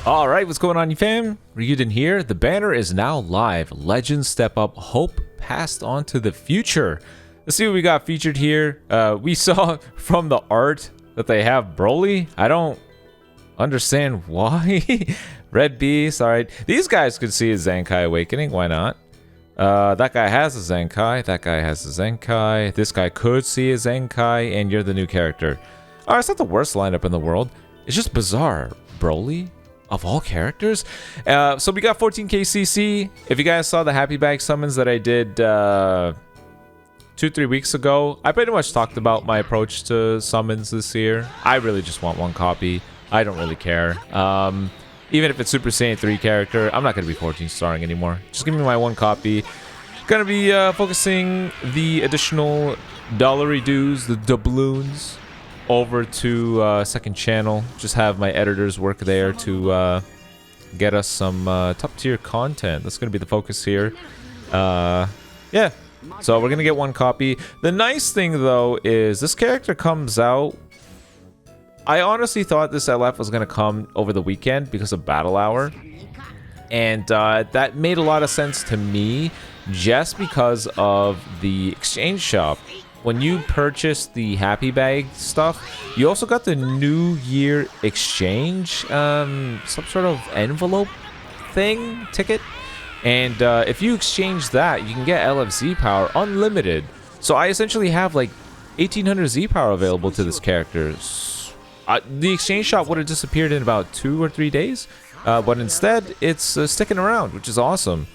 Alright, what's going on, you fam? Raiyuden here. The banner is now live. Legends step up. Hope passed on to the future. Let's see what we got featured here. We saw from the art that they have Broly. I don't understand why. Red Beast. Alright. These guys could see a Zenkai Awakening. Why not? That guy has a Zenkai. That guy has a Zenkai. This guy could see a Zenkai. And you're the new character. Alright, it's not the worst lineup in the world. It's just bizarre. Broly? Of all characters? So we got 14k CC. If you guys saw the Happy Bag summons that I did 2-3 weeks ago, I pretty much talked about my approach to summons this year. I really just want one copy. I don't really care. Even if it's Super Saiyan 3 character, I'm not going to be 14 starring anymore. Just give me my one copy. Gonna be focusing the additional dollary dues, the doubloons, over to second channel. Just have my editors work there to get us some top tier content. That's gonna be the focus here. Yeah, so we're gonna get one copy. The nice thing though is this character comes out. I honestly thought this LF was gonna come over the weekend because of Battle Hour, and that made a lot of sense to me just because of the exchange shop. When you purchase the Happy Bag stuff, you also got the New Year exchange, some sort of envelope thing, ticket. And if you exchange that, you can get LFZ power unlimited. So I essentially have like 1800 Z power available to this character. The exchange shop would have disappeared in about 2 or 3 days, but instead it's sticking around, which is awesome.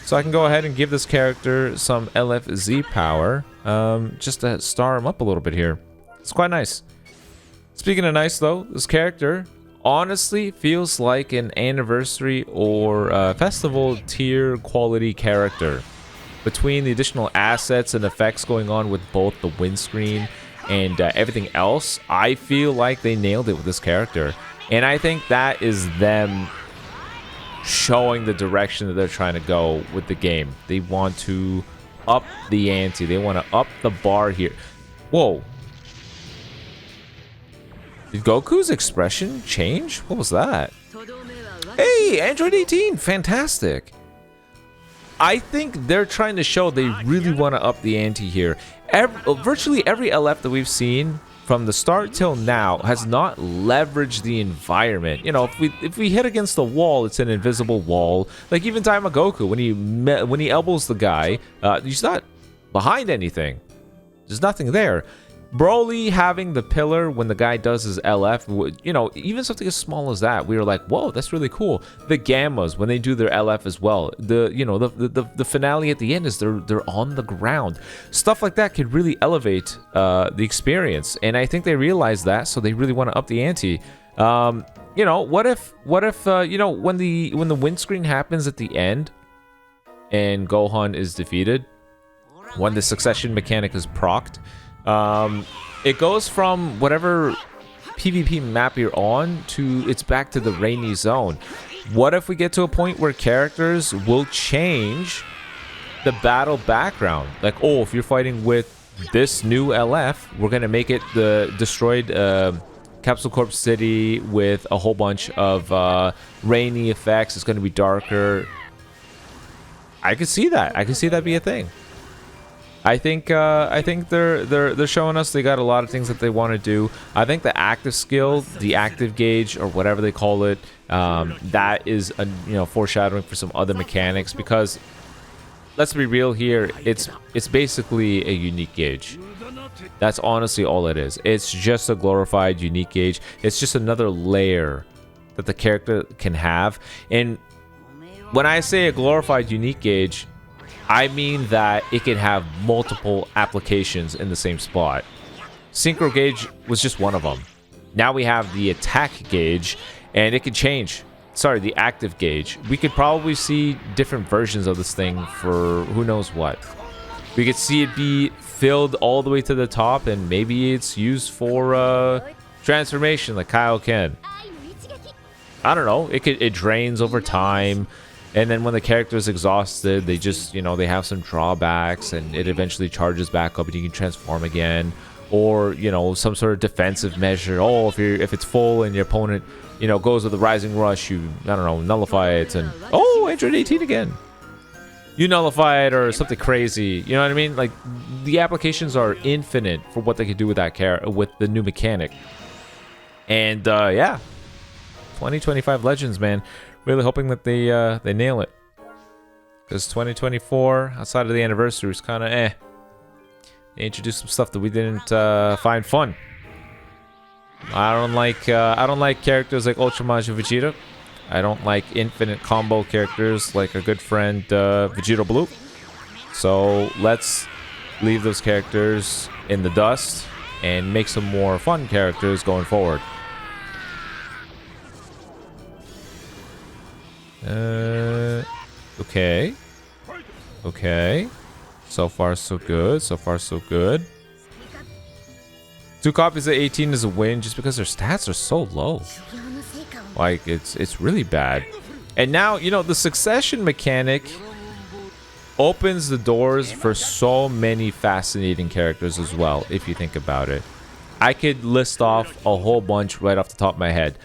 So I can go ahead and give this character some LFZ power, just to star him up a little bit here. It's quite nice. Speaking of nice though, this character honestly feels like an anniversary or festival tier quality character. Between the additional assets and effects going on with both the windscreen and everything else, I feel like they nailed it with this character. And I think that is them showing the direction that they're trying to go with the game. They want to up the ante. They want to up the bar here. Whoa. Did Goku's expression change? What was that? Hey, Android 18. Fantastic. I think they're trying to show they really want to up the ante here. Virtually every LF that we've seen from the start till now has not leveraged the environment. You know, if we hit against the wall, it's an invisible wall. Like even Goku, when he elbows the guy, he's not behind anything. There's nothing there. Broly having the pillar when the guy does his LF, you know, even something as small as that, we were like, whoa, that's really cool. The Gammas when they do their LF as well, the finale at the end is they're on the ground. Stuff like that could really elevate the experience, and I think they realize that, so they really want to up the ante. You know, what if you know, when the windscreen happens at the end and Gohan is defeated, when the succession mechanic is procced, it goes from whatever PvP map you're on to it's back to the rainy zone. What if we get to a point where characters will change the battle background? Like, oh, if you're fighting with this new LF, we're gonna make it the destroyed Capsule Corp City with a whole bunch of rainy effects. It's gonna be darker. I could see that. I could see that be a thing. I think they're showing us they got a lot of things that they want to do. I think the active skill, the active gauge, or whatever they call it, that is a, you know, foreshadowing for some other mechanics. Because let's be real here, it's basically a unique gauge. That's honestly all it is. It's just a glorified unique gauge. It's just another layer that the character can have. And when I say a glorified unique gauge, I mean that it can have multiple applications in the same spot. Synchro gauge was just one of them. Now we have the attack gauge, and it can change. Sorry, the active gauge. We could probably see different versions of this thing for who knows what. We could see it be filled all the way to the top, and maybe it's used for transformation like Kaioken. I don't know. It drains over time. And then when the character is exhausted, they just, you know, they have some drawbacks and it eventually charges back up and you can transform again. or, you know, some sort of defensive measure. Oh, if it's full and your opponent, you know, goes with the Rising Rush, you, I don't know, nullify it, and oh, Android 18 again. You nullify it or something crazy. You know what I mean? Like, the applications are infinite for what they could do with that with the new mechanic. And yeah, 2025 Legends, man. Really hoping that they nail it. Because 2024, outside of the anniversary, is kind of eh. They introduced some stuff that we didn't find fun. I don't like characters like Ultra Majin Vegeta. I don't like infinite combo characters like our good friend Vegeta Blue. So let's leave those characters in the dust and make some more fun characters going forward. Okay. Okay. So far, so good. So far, so good. 2 copies of 18 is a win just because their stats are so low. Like, it's really bad. And now, you know, the succession mechanic opens the doors for so many fascinating characters as well, if you think about it. I could list off a whole bunch right off the top of my head.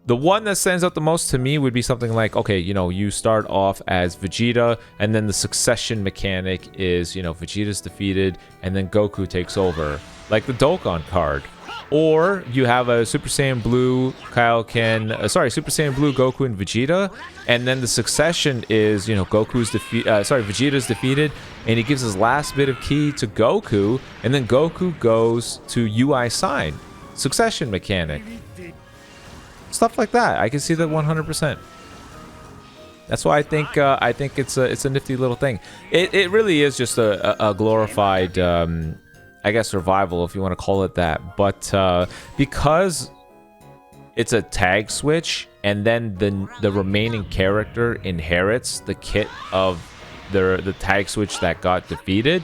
The one that stands out the most to me would be something like, okay, you know, you start off as Vegeta, and then the succession mechanic is, you know, Vegeta's defeated, and then Goku takes over. Like the Dokkan card. Or you have a Super Saiyan Blue Super Saiyan Blue Goku and Vegeta, and then the succession is, you know, Vegeta's defeated, and he gives his last bit of ki to Goku, and then Goku goes to UI Sign. Succession mechanic. Stuff like that. I can see that 100%. That's why I think it's a nifty little thing. It really is just a glorified I guess survival, if you want to call it that. But because it's a tag switch, and then the remaining character inherits the kit of the tag switch that got defeated,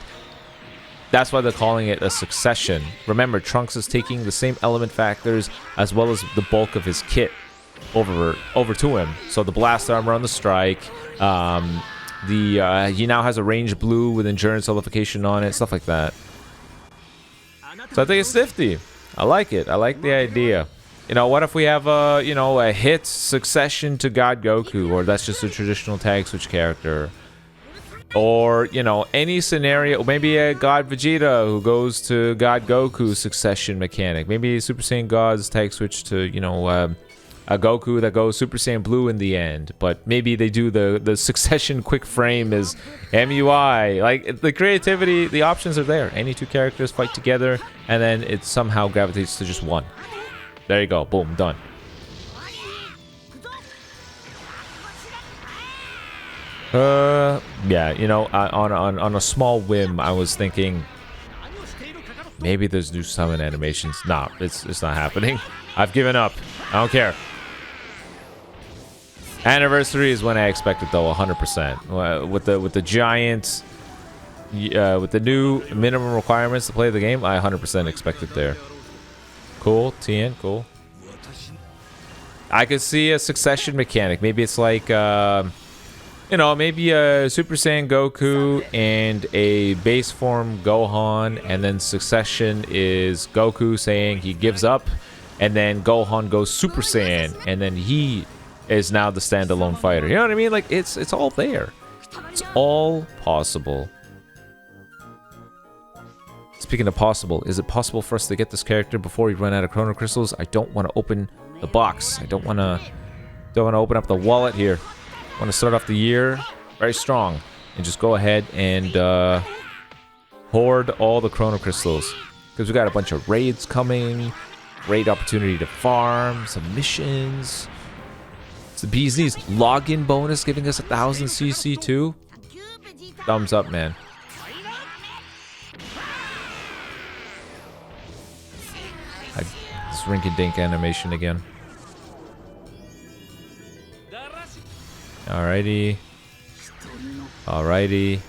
that's why they're calling it a succession. Remember, Trunks is taking the same element factors as well as the bulk of his kit over to him. So the blast armor on the strike, he now has a range blue with endurance nullification on it, stuff like that. So I think it's nifty. I like it. I like the idea. You know, what if we have a hit succession to God Goku, or that's just a traditional tag switch character? Or, you know, any scenario, maybe a God Vegeta who goes to God Goku succession mechanic. Maybe Super Saiyan God's tag switch to, you know, a Goku that goes Super Saiyan Blue in the end. But maybe they do the succession quick frame as MUI. Like, the creativity, the options are there. Any 2 characters fight together, and then it somehow gravitates to just one. There you go. Boom. Done. Yeah, you know, on a small whim, I was thinking maybe there's new summon animations. Nah, it's not happening. I've given up. I don't care. Anniversary is when I expect it, though, 100%. With the giant, with the new minimum requirements to play the game, I 100% expect it there. Cool, TN, cool. I could see a succession mechanic. Maybe it's like, you know, maybe a Super Saiyan Goku and a base form Gohan, and then succession is Goku saying he gives up, and then Gohan goes Super Saiyan, and then he is now the standalone fighter. You know what I mean? Like, it's all there. It's all possible. Speaking of possible, is it possible for us to get this character before we run out of Chrono Crystals? I don't want to open the box. I don't want to open up the wallet here. I want to start off the year very strong and just go ahead and hoard all the Chrono Crystals, because we got a bunch of raids coming. Great opportunity to farm some missions. It's the bee's knees. Login bonus giving us 1,000 CC too. Thumbs up, man. This rink-a-dink animation again. Alrighty. Alrighty.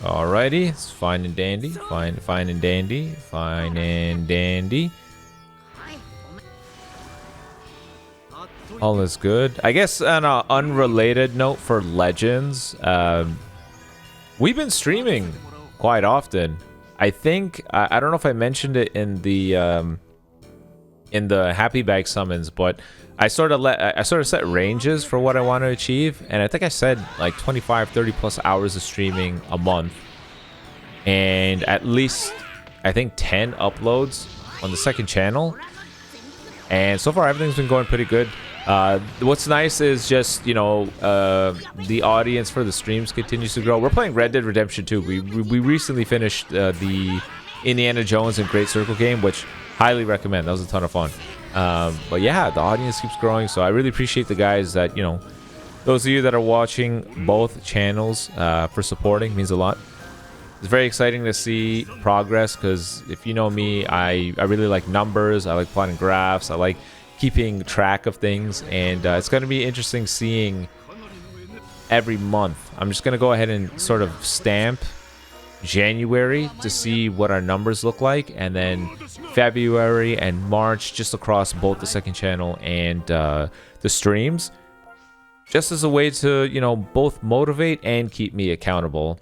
Alrighty. It's fine and dandy. Fine and dandy. Fine and dandy. All is good. I guess on an unrelated note for Legends, we've been streaming quite often. I think I don't know if I mentioned it in the happy bag summons, but I sort of set ranges for what I want to achieve, and I think I said like 25 30 plus hours of streaming a month, and at least I think 10 uploads on the second channel. And so far everything's been going pretty good. What's nice is just, you know, the audience for the streams continues to grow. We're playing Red Dead Redemption 2. We recently finished the Indiana Jones and Great Circle game, which highly recommend. That was a ton of fun. But yeah, the audience keeps growing, so I really appreciate the guys that, you know, those of you that are watching both channels for supporting. Means a lot. It's very exciting to see progress, because if you know me, I really like numbers. I like plotting graphs. I like keeping track of things, and it's going to be interesting seeing every month. I'm just going to go ahead and sort of stamp January to see what our numbers look like, and then February and March just across both the second channel and the streams, just as a way to, you know, both motivate and keep me accountable.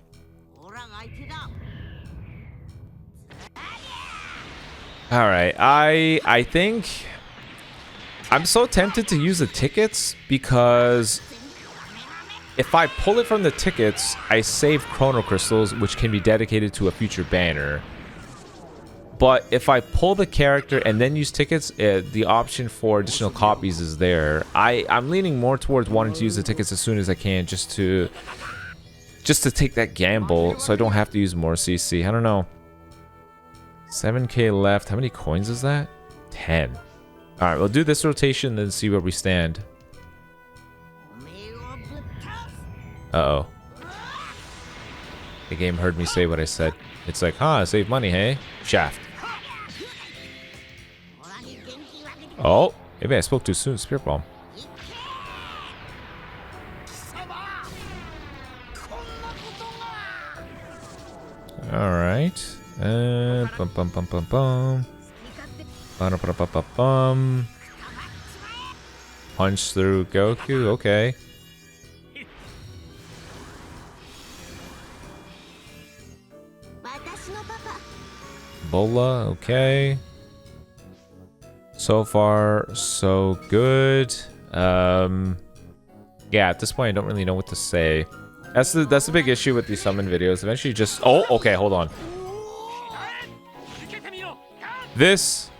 All right, I think I'm so tempted to use the tickets, because if I pull it from the tickets, I save chrono crystals, which can be dedicated to a future banner. But if I pull the character and then use tickets, the option for additional copies is there. I'm leaning more towards wanting to use the tickets as soon as I can, just to take that gamble, so I don't have to use more CC. I don't know. 7k left. How many coins is that? 10. All right, we'll do this rotation, then see where we stand. Uh-oh. The game heard me say what I said. It's like, huh, save money, hey? Shaft. Oh, maybe I spoke too soon. Spirit Bomb. All right. Bum bum bum bum bum. Ba-da-ba-da-ba-ba-bum. Punch through Goku. Okay. Bola. Okay. So far, so good. Yeah, at this point, I don't really know what to say. That's the big issue with these summon videos. Eventually, just okay. Hold on. This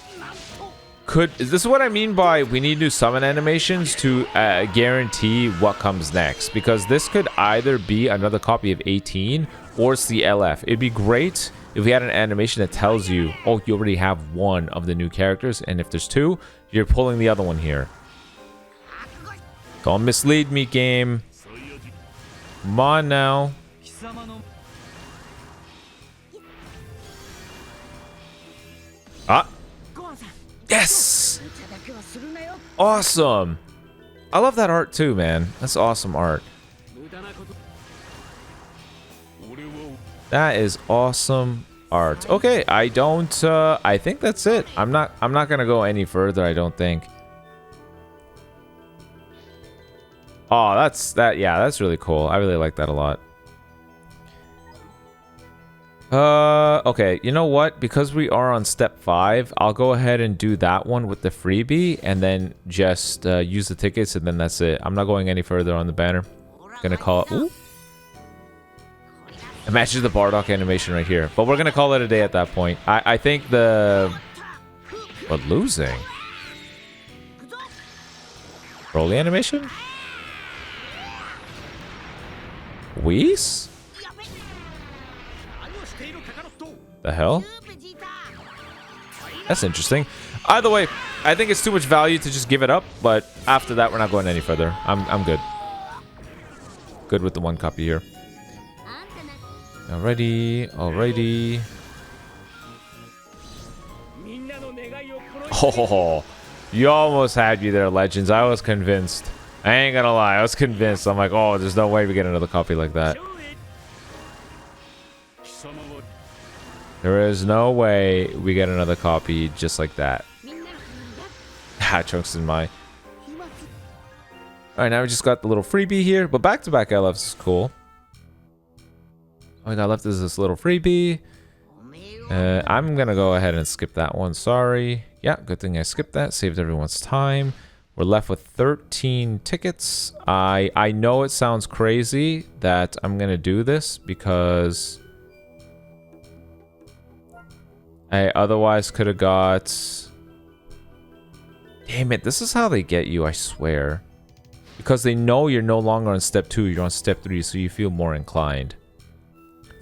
is what I mean by we need new summon animations to guarantee what comes next, because this could either be another copy of 18 or it's the LF. It'd be great if we had an animation that tells you, oh, you already have one of the new characters, and if there's two, you're pulling the other one here. Don't mislead me, game. Come on now. Ah. Yes! Awesome! I love that art too, man. That's awesome art. That is awesome art. Okay, I think that's it. I'm not gonna go any further, I don't think. Oh, yeah, that's really cool. I really like that a lot. Okay, you know what? Because we are on step 5, I'll go ahead and do that one with the freebie, and then just use the tickets, and then that's it. I'm not going any further on the banner. Gonna call it. Ooh. It matches the Bardock animation right here, but we're gonna call it a day at that point. I think the losing Broly animation. Whis? The hell? That's interesting. Either way, I think it's too much value to just give it up, but after that, we're not going any further. I'm good. Good with the one copy here. Alrighty. Oh, you almost had me there, Legends. I was convinced. I ain't gonna lie, I was convinced. I'm like, oh, there's no way we get another copy like that. There is no way we get another copy just like that. Trunks in my. Alright, now we just got the little freebie here, but back-to-back LFs is cool. All we got left is this little freebie. I'm gonna go ahead and skip that one. Sorry. Yeah, good thing I skipped that. Saved everyone's time. We're left with 13 tickets. I know it sounds crazy that I'm gonna do this because I otherwise could have got... Damn it, this is how they get you, I swear. Because they know you're no longer on step 2, you're on step 3, so you feel more inclined.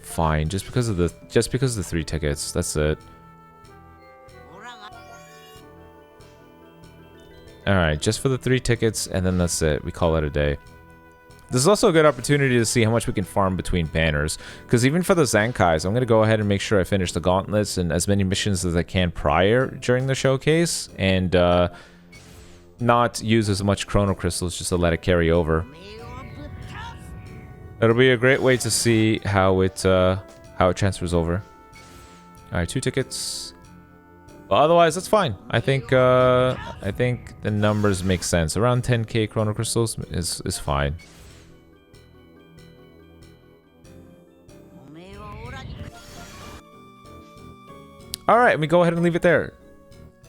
Fine, just because of the 3 tickets, that's it. Alright, just for the 3 tickets, and then that's it. We call it a day. This is also a good opportunity to see how much we can farm between banners. Because even for the Zankais, I'm going to go ahead and make sure I finish the gauntlets and as many missions as I can prior during the showcase. And not use as much chrono crystals just to let it carry over. It'll be a great way to see how it transfers over. Alright, 2 tickets. But otherwise, that's fine. I think the numbers make sense. Around 10k chrono crystals is fine. Alright, we go ahead and leave it there.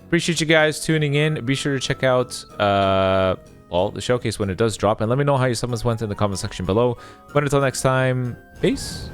Appreciate you guys tuning in. Be sure to check out well, the showcase when it does drop, and let me know how your summons went in the comment section below. But until next time, peace.